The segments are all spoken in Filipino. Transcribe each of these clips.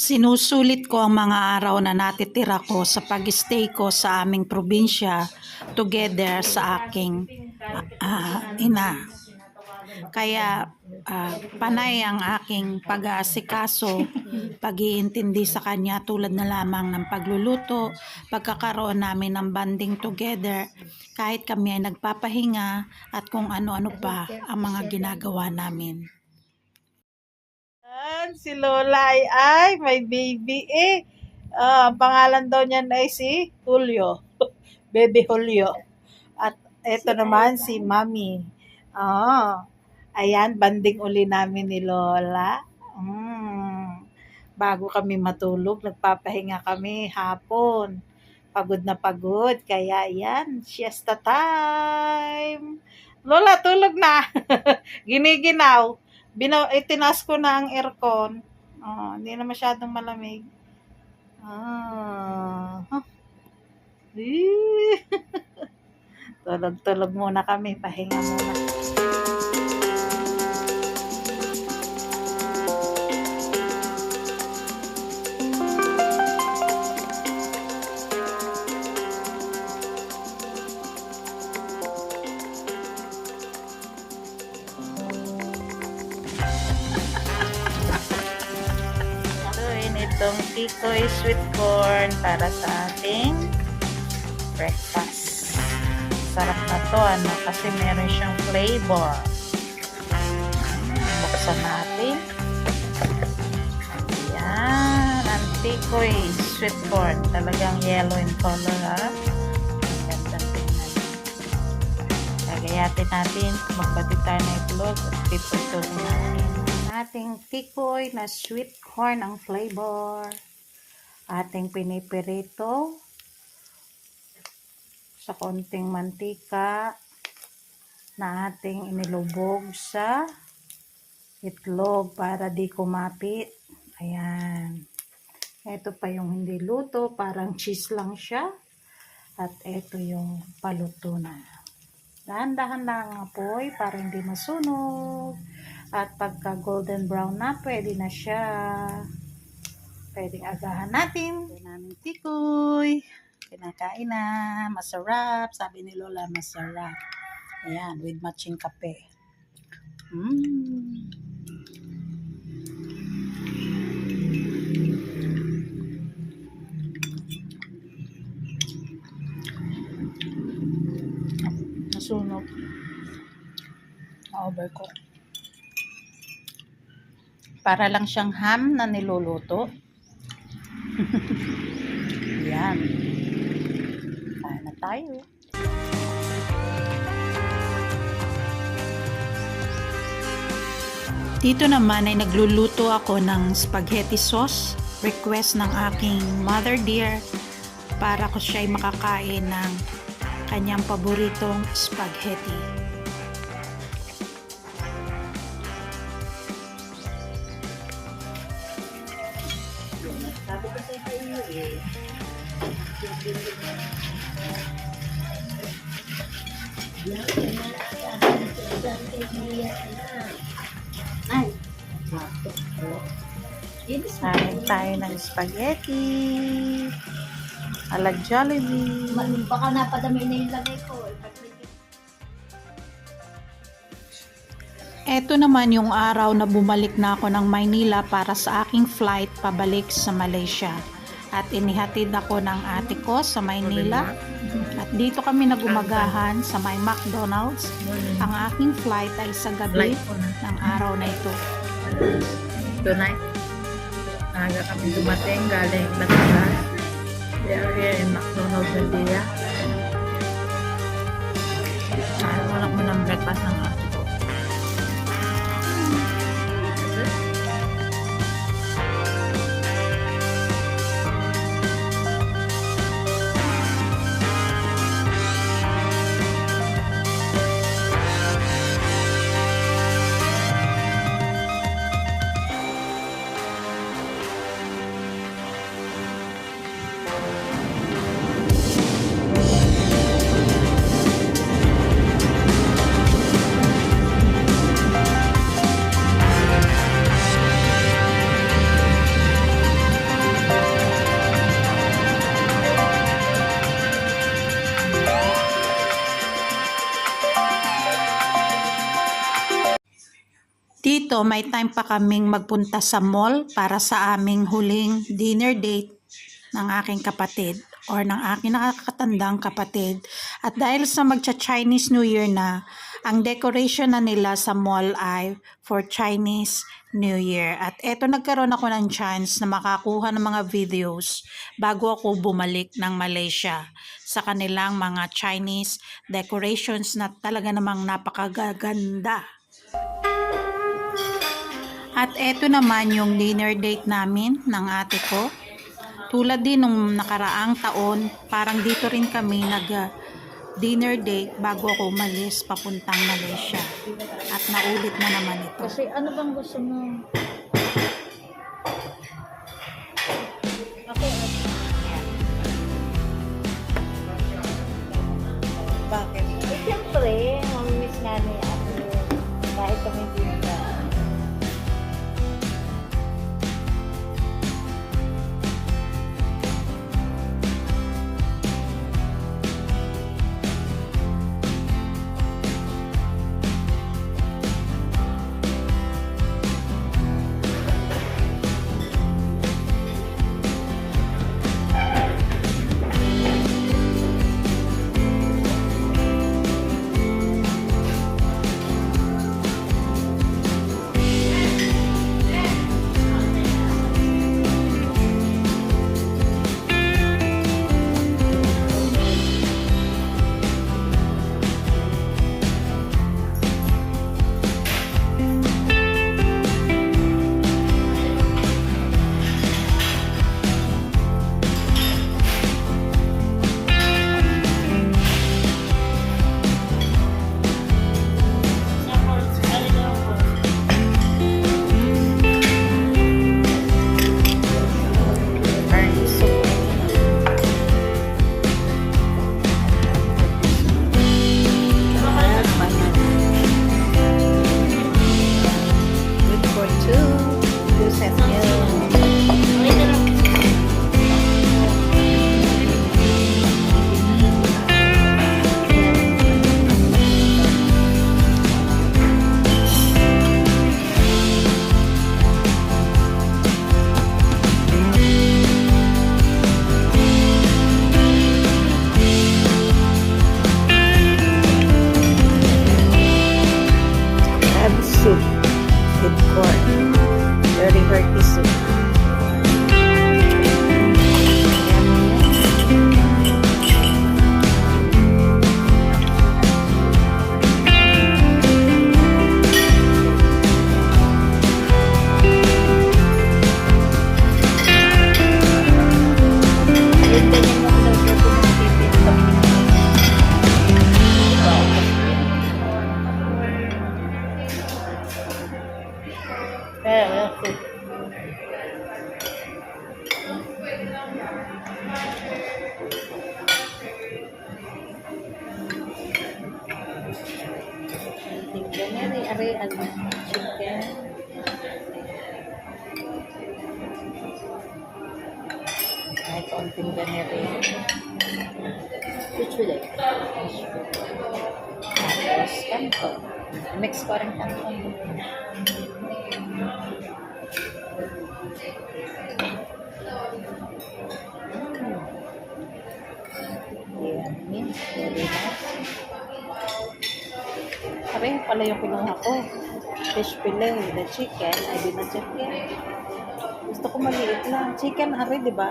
Sinusulit ko ang mga araw na natitira ko sa pag-stay ko sa aming probinsya together sa aking ina. Kaya panay ang aking pag-aasikaso, pag-iintindi sa kanya tulad na lamang ng pagluluto, pagkakaroon namin ng bonding together kahit kami ay nagpapahinga at kung ano-ano pa ang mga ginagawa namin. Si Lola ay may baby ang pangalan daw niyan ay si Julio. Baby Julio. At ito naman si Mami. Ayan, banding uli namin ni Lola. Bago kami matulog, nagpapahinga kami hapon. Pagod na pagod. Kaya yan, siesta time. Lola, tulog na. Giniginaw. Itinaas ko na ang aircon. Hindi na masyadong malamig. Tulog-tulog muna kami. Pahinga muna. Itong Tikoy sweet corn para sa ating breakfast. Sarap na to, kasi meron siyang flavor. Buksan natin. Ayan, ang Tikoy sweet corn. Talagang yellow in color, ha? Ang ganda tingnan. Gagayatin natin. Magbati tayo ng itlog at piputulin natin. Ating tikoy na sweet corn ang flavor. Ating pinipirito sa konting mantika na ating inilubog sa itlog para di kumapit. Ayan. Ito pa yung hindi luto, parang cheese lang siya. At ito yung paluto na. Dahan-dahan lang ang apoy para hindi masunog. At pagka golden brown na, pwede na siya. Pwedeng agahan natin. Ito namin tikoy. Kinakain na. Masarap. Sabi ni Lola, masarap. Ayan, with matching kape. Nasunog. Na-over ko. Para lang siyang ham na niluluto. Yan. Kain na tayo. Dito naman ay nagluluto ako ng spaghetti sauce. Request ng aking mother dear para ko siya ay makakain ng kanyang paboritong spaghetti. Sabi ko sa iyo Kain tayo ng spaghetti ala Jollibee. Baka napadami na yung lagay ko. Ito naman yung araw na bumalik na ako ng Maynila para sa aking flight pabalik sa Malaysia. At inihatid ako ng ate ko sa Maynila. At dito kami nagumagahan sa may McDonald's. Ang aking flight ay sa gabi ng araw na ito. Tonight, naga kami dumating galing Batangas. We are here in McDonald's India. Wala ko ng breakfast ng ate ko. Dito may time pa kaming magpunta sa mall para sa aming huling dinner date ng aking kapatid or ng aking nakakatandang kapatid. At dahil sa magcha-Chinese New Year na, ang decoration na nila sa mall ay for Chinese New Year. At eto, nagkaroon ako ng chance na makakuha ng mga videos bago ako bumalik ng Malaysia sa kanilang mga Chinese decorations na talaga namang napakaganda. At eto naman yung dinner date namin ng ate ko. Tulad din nung nakaraang taon, parang dito rin kami dinner date bago ako umalis papuntang Malaysia. At naulit na naman ito. Kasi ano bang gusto mo? Ako, Bakit? siyempre, mamimiss nga niya ako. Kahit kami hindi na. Good for two sets meal. Okay na lang. Crab soup with corn. Very hearty soup. Yung ganyan mo daw siya pumipipinta. Kaya, Ganyan ni Ari, chicken. May kaunting ganyan. which will it? Tapos, kanto. Mix ko rin kanto. Yummy. Very nice. Sabi pala yung kinuha ko. Fish fillet with the chicken. Ay, di na chicken. Gusto ko maliit lang. Chicken, ari, di ba?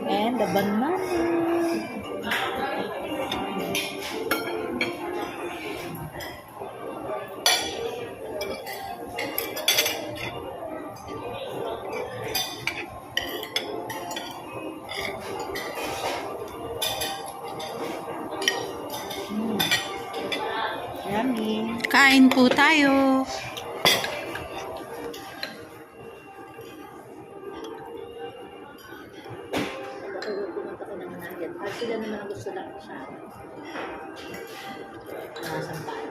And the banana. Yummy. Kain po tayo. Pumunta ko naman agad. At sila naman ang gusto lang sa akin. Nasampal.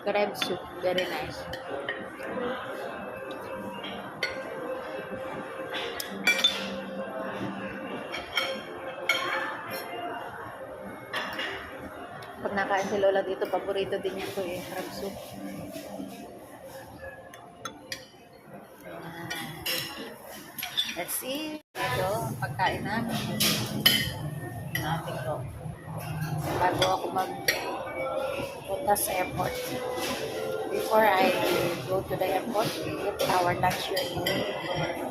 Crab soup. Very nice. nakain si Lola dito, paborito din niya ito eh, crab soup. Let's see. Ito, pagkain namin. Natin to. Bago ako magpunta sa airport. Before I go to the airport, we eat our lunch here in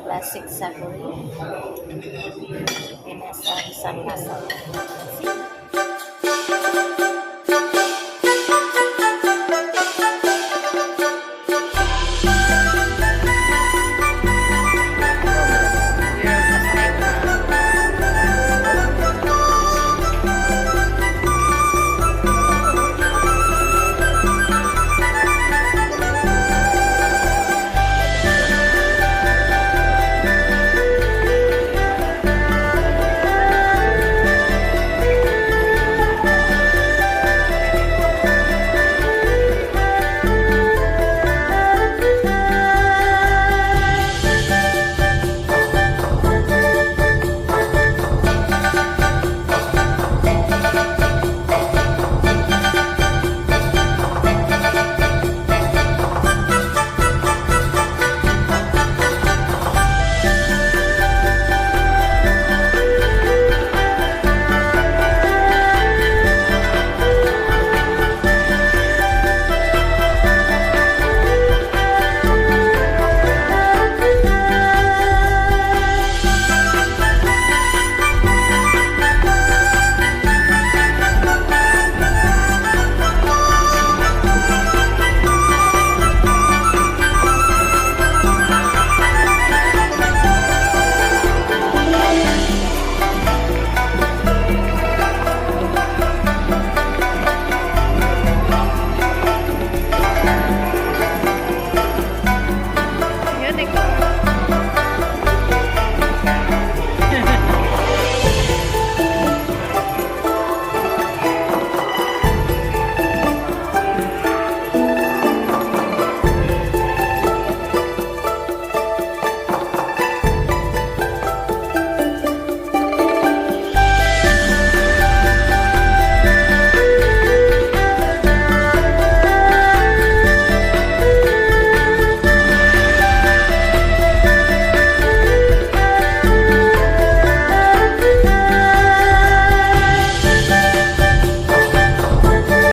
Classic Savory in San Lazaro. See?